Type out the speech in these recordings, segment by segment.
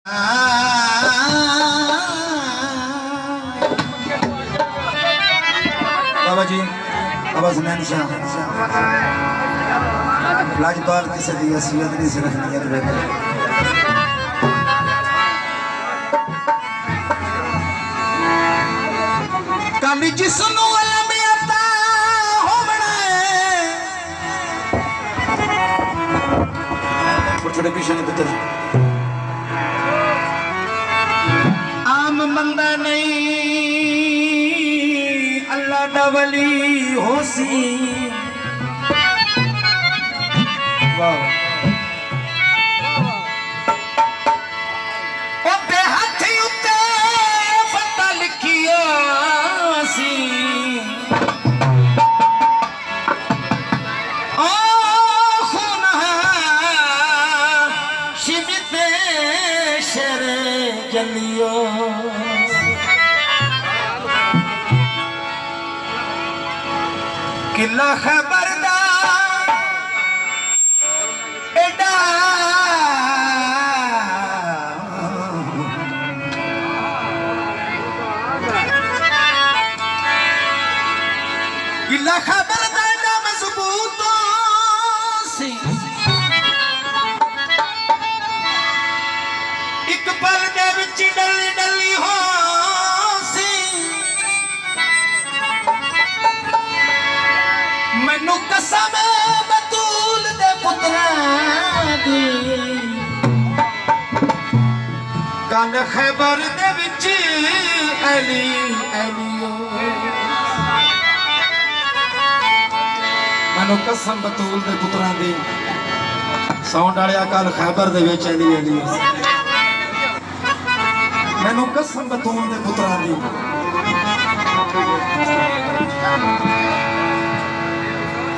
बाबा जी बाबा सुनैन शाह लाजपाल की सदी असलियत नहीं सिर्फ नियत बेहतर काली जिसनु अलमियता हो बनाए थोड़े पीछे नहीं बेहतर आम बंदा नहीं अल्लाह दा वली होसी वाह ओ बेहथी उत्ते पता लिखिया सी ओ खुना शिबते शर जलियो किला खबरदार एडा किला खबरदार एडा मजबूत सी एक पल दे विच डली डली हो मैनू कसम बतूल दे पुत्रा दी गल खैबर दे विच अली अलियो मैनू कसम बतूल दे पुत्रा दी साउंड वाले कल खैबर दे विच अली अलियो मैनू कसम बतूल दे पुत्रा दी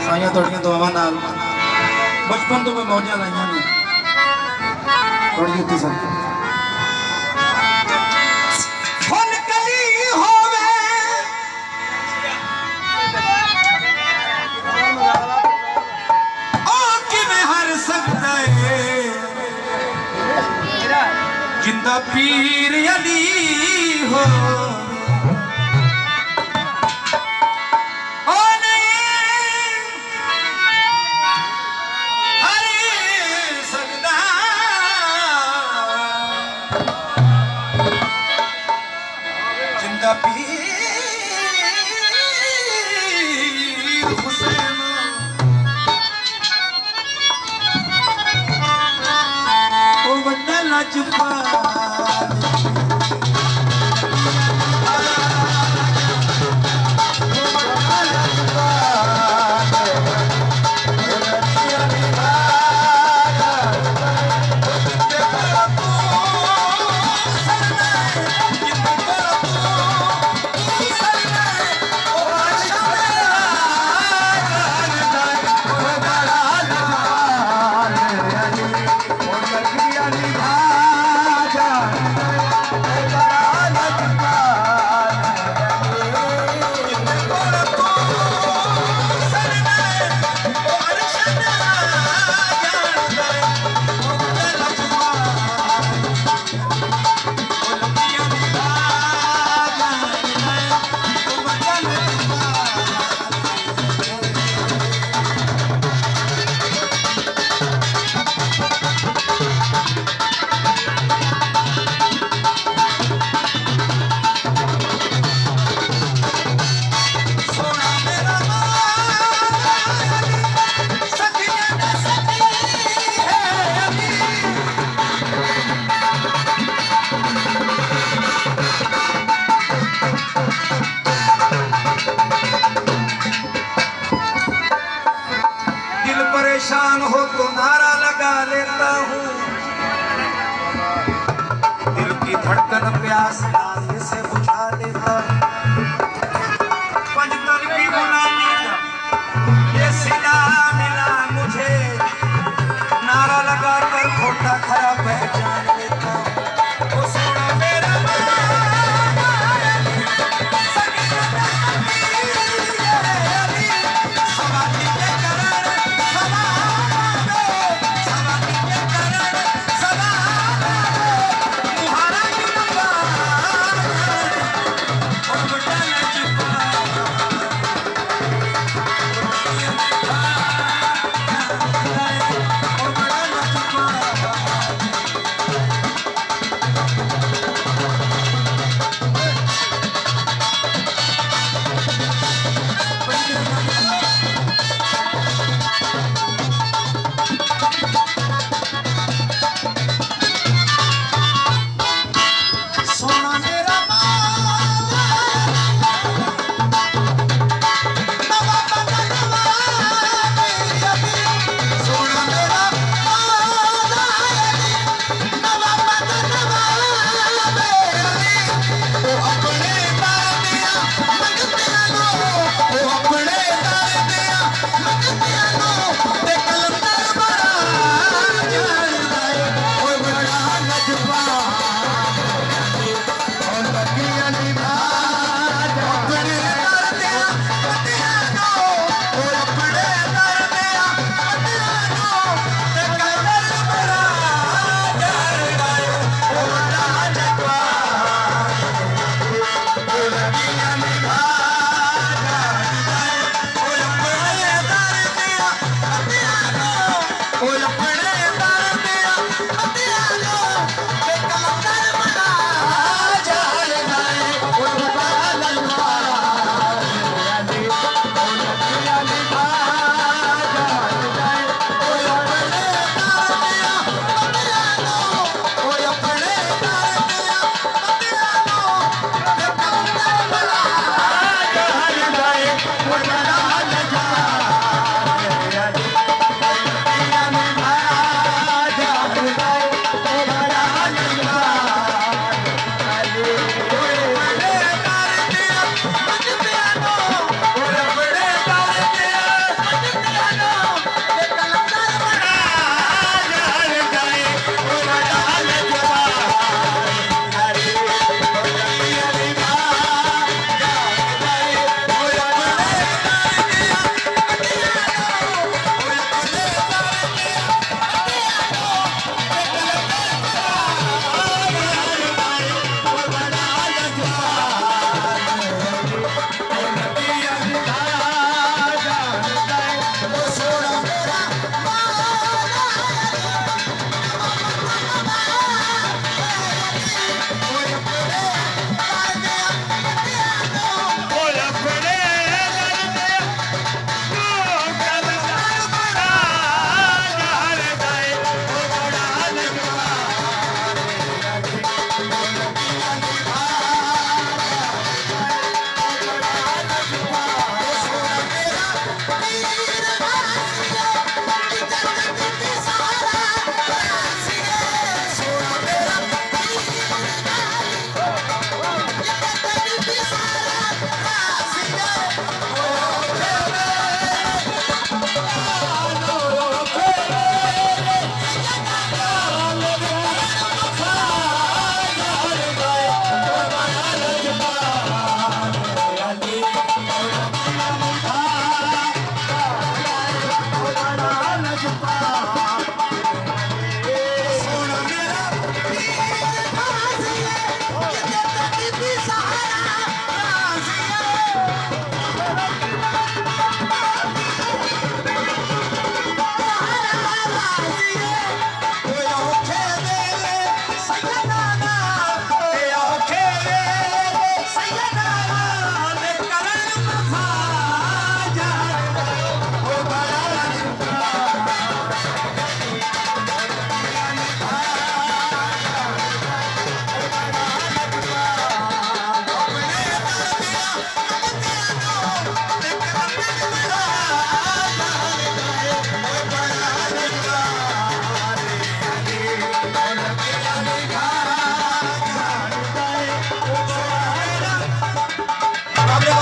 साइया थोड़िया दुआवां नाल बचपन तो मैं मौजा लाइया ने थोड़ी उत्ती सन फुल कली होवे ओ किवें हर सकदा है जिंदा पीर अली हो पीर हुसैन ओ वड्डा लाजपाल परेशान हो तो नारा लगा लेता हूँ दिल की धड़कन प्यास से बुझा लेता हूँ पंजतन की गुलामी ये सिला मिला मुझे नारा लगा कर खोटा खरा पहचान लेता हूँ वो सोना मेरा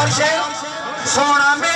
और शेर सोना